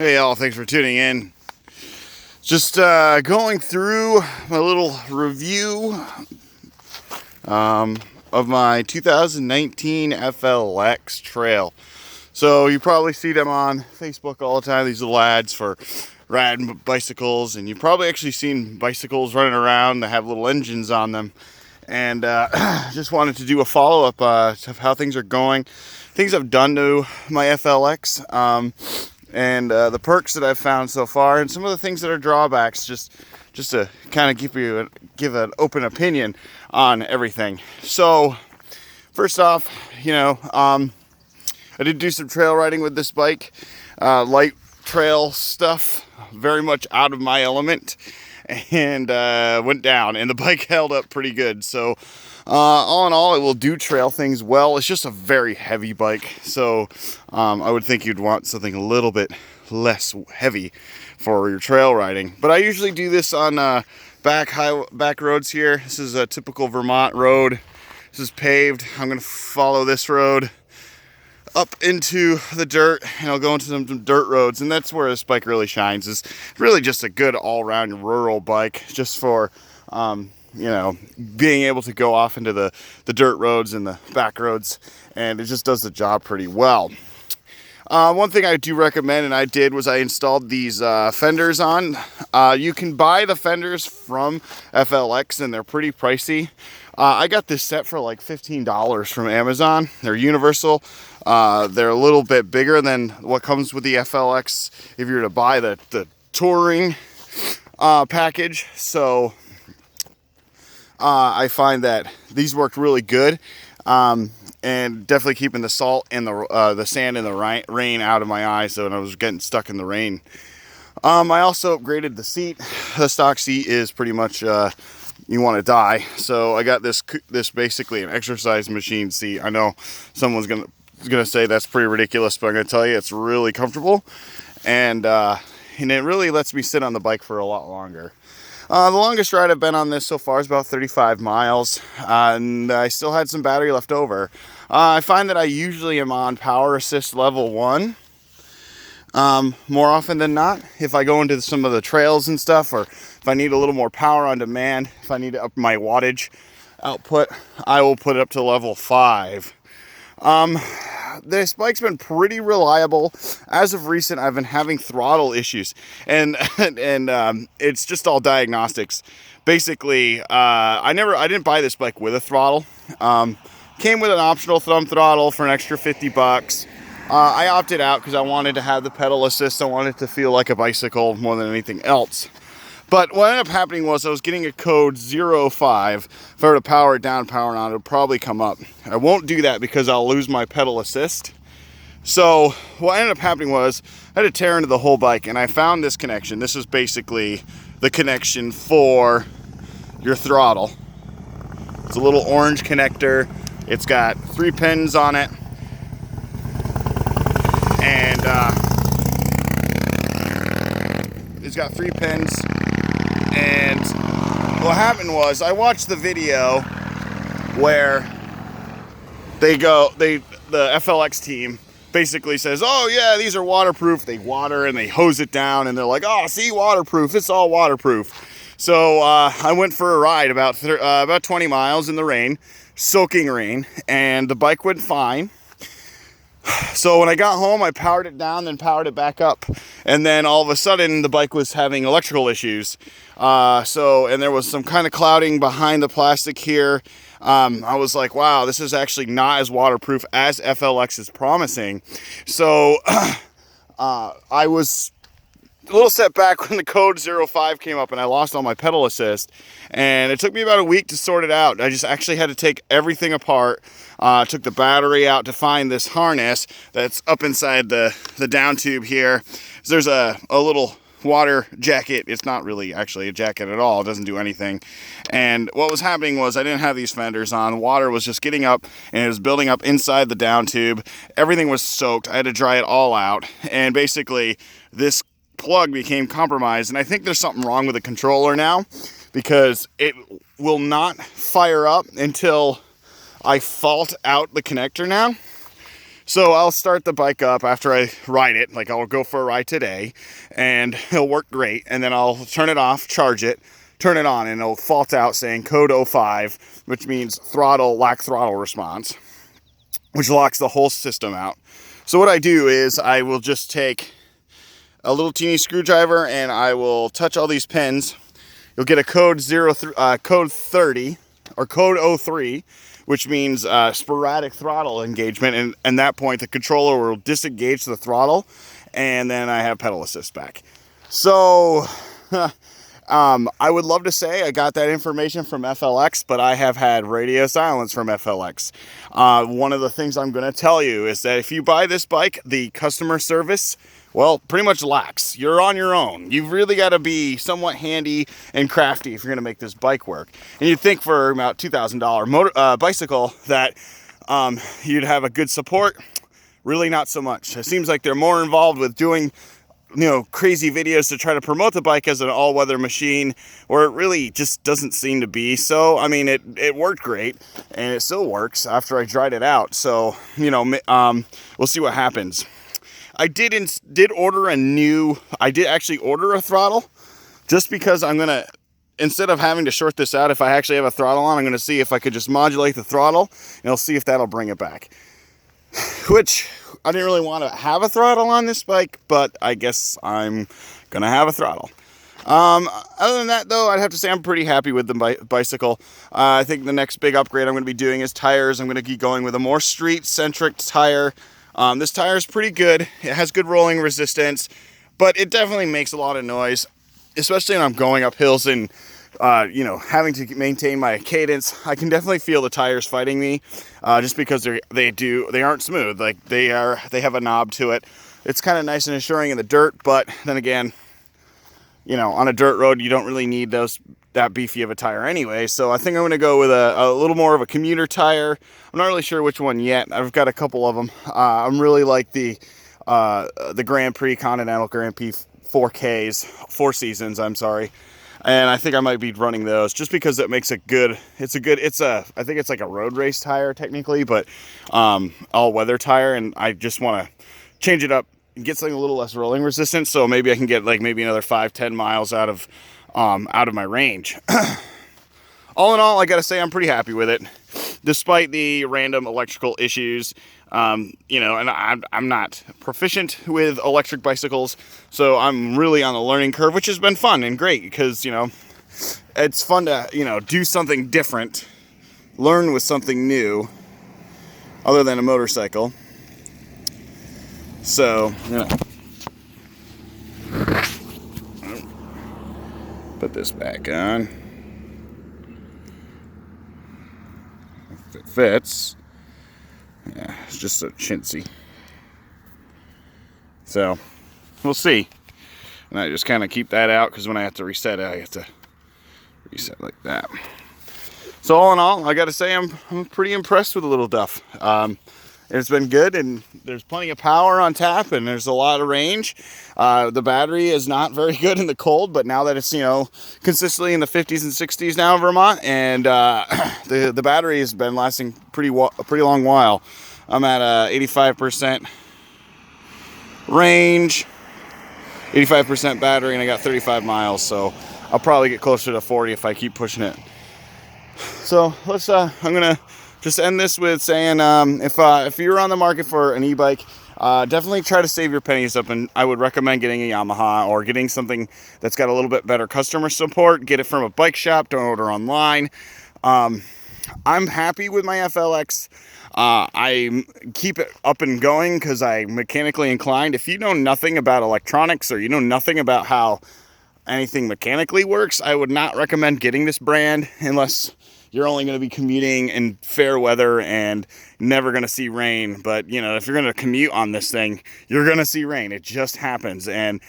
Hey y'all, thanks for tuning in. Just going through my little review of my 2019 FLX Trail. So you probably see them on Facebook all the time. These are ads for riding bicycles, and you've probably actually seen bicycles running around that have little engines on them. And just wanted to do a follow-up of how things are going, things I've done to my FLX. And the perks that I've found so far, and some of the things that are drawbacks, just to kind of give an open opinion on everything. So first off, I did do some trail riding with this bike, light trail stuff, very much out of my element, and went down, and the bike held up pretty good. So all in all, it will do trail things well. It's just a very heavy bike, so I would think you'd want something a little bit less heavy for your trail riding. But I usually do this on back roads here. This is a typical Vermont road. This is paved. I'm going to follow this road up into the dirt, and I'll go into some dirt roads, and that's where this bike really shines. It's really just a good all-around rural bike, just for being able to go off into the dirt roads and the back roads, and it just does the job pretty well. One thing I do recommend, and I did, was I installed these fenders on. You can buy the fenders from FLX, and they're pretty pricey. I got this set for like $15 from Amazon. They're universal. They're a little bit bigger than what comes with the FLX if you were to buy the touring package. So I find that these worked really good, and definitely keeping the salt and the sand and the rain out of my eyes. So when I was getting stuck in the rain, I also upgraded the seat. The stock seat is pretty much you want to die. So I got this basically an exercise machine seat. I know someone's gonna say that's pretty ridiculous, but I'm gonna tell you it's really comfortable, and it really lets me sit on the bike for a lot longer. The longest ride I've been on this so far is about 35 miles, and I still had some battery left over. I find that I usually am on power assist level 1 more often than not. If I go into some of the trails and stuff, or if I need a little more power on demand, if I need to up my wattage output, I will put it up to level 5. This bike's been pretty reliable. As of recent, I've been having throttle issues, and it's just all diagnostics. Basically, I didn't buy this bike with a throttle. Came with an optional thumb throttle for an extra $50. I opted out because I wanted to have the pedal assist. I wanted it to feel like a bicycle more than anything else. But what ended up happening was I was getting a code 05. If I were to power it down, power it on, it would probably come up. I won't do that because I'll lose my pedal assist. So what ended up happening was I had to tear into the whole bike, and I found this connection. This is basically the connection for your throttle. It's a little orange connector. It's got 3 pins on it. And it's got 3 pins. And what happened was I watched the video where the FLX team basically says, oh yeah, these are waterproof. They water and they hose it down, and they're like, oh, see, waterproof, it's all waterproof. So I went for a ride about 20 miles in the rain, soaking rain, and the bike went fine. So when I got home, I powered it down, then powered it back up. And then all of a sudden, the bike was having electrical issues. And there was some kind of clouding behind the plastic here. I was like, wow, this is actually not as waterproof as FLX is promising. So I was a little set back when the code 05 came up, and I lost all my pedal assist, and it took me about a week to sort it out. I just actually had to take everything apart. Took the battery out to find this harness that's up inside the down tube here. So there's a little water jacket. It's not really actually a jacket at all. It doesn't do anything. And what was happening was I didn't have these fenders on. Water was just getting up, and it was building up inside the down tube. Everything was soaked. I had to dry it all out, and basically this plug became compromised. And I think there's something wrong with the controller now, because it will not fire up until I fault out the connector now. So I'll start the bike up after I ride it. Like, I'll go for a ride today and it'll work great. And then I'll turn it off, charge it, turn it on, and it'll fault out saying code 05, which means lack throttle response, which locks the whole system out. So what I do is I will just take a little teeny screwdriver and I will touch all these pins. You'll get a code 30 or code 03, which means sporadic throttle engagement. And at that point, the controller will disengage the throttle, and then I have pedal assist back. So I would love to say I got that information from FLX, but I have had radio silence from FLX. One of the things I'm going to tell you is that if you buy this bike, the customer service, well, pretty much lacks. You're on your own. You've really got to be somewhat handy and crafty if you're going to make this bike work. And you'd think for about $2,000 bicycle that you'd have a good support. Really not so much. It seems like they're more involved with doing, crazy videos to try to promote the bike as an all-weather machine, where it really just doesn't seem to be. So, I mean, it worked great, and it still works after I dried it out. So, we'll see what happens. I did actually order a throttle, just because I'm going to, instead of having to short this out, if I actually have a throttle on, I'm going to see if I could just modulate the throttle, and I'll see if that'll bring it back. Which, I didn't really want to have a throttle on this bike, but I guess I'm going to have a throttle. Other than that, though, I'd have to say I'm pretty happy with the bicycle. I think the next big upgrade I'm going to be doing is tires. I'm going to keep going with a more street-centric tire. This tire is pretty good. It has good rolling resistance, but it definitely makes a lot of noise, especially when I'm going up hills and, having to maintain my cadence. I can definitely feel the tires fighting me, just because they aren't smooth. Like, they have a knob to it. It's kind of nice and assuring in the dirt, but then again, on a dirt road, you don't really need that beefy of a tire anyway. So I think I'm going to go with a little more of a commuter tire. I'm not really sure which one yet. I've got a couple of them. I'm really like the Grand Prix Continental Grand Prix 4Ks, 4 Seasons, I'm sorry. And I think I might be running those just because it makes I think it's like a road race tire technically, but all weather tire. And I just want to change it up and get something a little less rolling resistant. So maybe I can get like maybe another 5-10 miles out of my range. All in all, I gotta say I'm pretty happy with it, despite the random electrical issues. And I'm not proficient with electric bicycles, so I'm really on the learning curve, which has been fun and great because, it's fun to, do something different, learn with something new, other than a motorcycle. So, put this back on. If it fits. Yeah, it's just so chintzy. So, we'll see. And I just kind of keep that out because when I have to reset it, I have to reset like that. So all in all, I got to say I'm pretty impressed with the little Duff. It's been good, and there's plenty of power on tap, and there's a lot of range. The battery is not very good in the cold, but now that it's, consistently in the 50s and 60s now in Vermont, and the battery has been lasting a pretty long while. I'm at 85% range, 85% battery, and I got 35 miles, so I'll probably get closer to 40 if I keep pushing it. So I'm gonna just end this with saying, if you're on the market for an e-bike, definitely try to save your pennies up, and I would recommend getting a Yamaha or getting something that's got a little bit better customer support. Get it from a bike shop, don't order online. I'm happy with my FLX. I keep it up and going because I'm mechanically inclined. If you know nothing about electronics or you know nothing about how anything mechanically works, I would not recommend getting this brand unless you're only going to be commuting in fair weather and never going to see rain. But, if you're going to commute on this thing, you're going to see rain. It just happens. And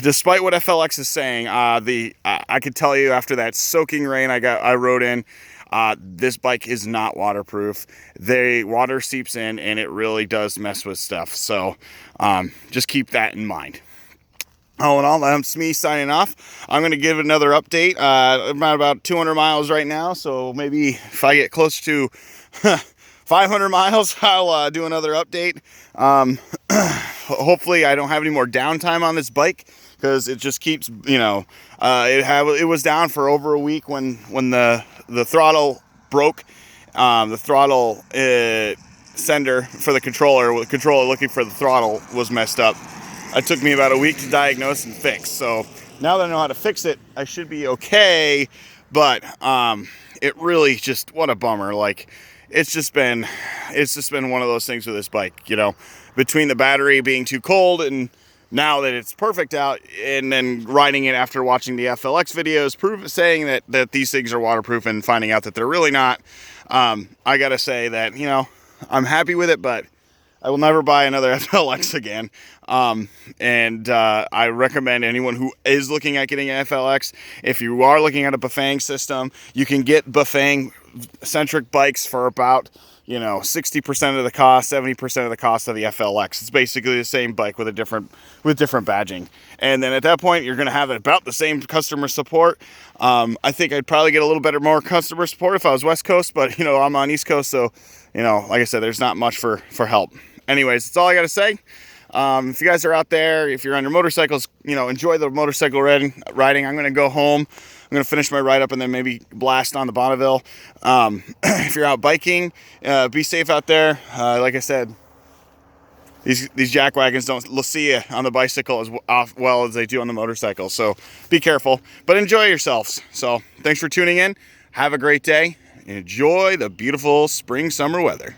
despite what FLX is saying, I could tell you after that soaking rain I rode in, this bike is not waterproof. Water seeps in and it really does mess with stuff. So just keep that in mind. All in all, that's me signing off. I'm going to give another update. I'm at about 200 miles right now, so maybe if I get close to 500 miles, I'll do another update. Hopefully I don't have any more downtime on this bike, because it just keeps, you know, it was down for over a week when the throttle broke. The throttle sender for the controller looking for the throttle was messed up. It took me about a week to diagnose and fix. So now that I know how to fix it, I should be okay. But it really just, what a bummer. Like, it's just been one of those things with this bike, you know, between the battery being too cold and now that it's perfect out, and then riding it after watching the FLX videos, saying that these things are waterproof, and finding out that they're really not. I gotta say that, you know, I'm happy with it, but I will never buy another FLX again. I recommend anyone who is looking at getting an FLX, if you are looking at a Bafang system, you can get Bafang centric bikes for about, you know, 60% of the cost, 70% of the cost of the FLX. It's basically the same bike with different badging. And then at that point, you're going to have about the same customer support. I think I'd probably get a little better, more customer support if I was West Coast, but, you know, I'm on East Coast, so, you know, like I said, there's not much for help. Anyways, that's all I got to say. If you guys are out there, if you're on your motorcycles, you know, enjoy the motorcycle riding. I'm going to go home. I'm going to finish my ride up and then maybe blast on the Bonneville. If you're out biking, be safe out there. Like I said, these jack wagons don't see you on the bicycle as well as they do on the motorcycle. So be careful, but enjoy yourselves. So thanks for tuning in. Have a great day. Enjoy the beautiful spring, summer weather.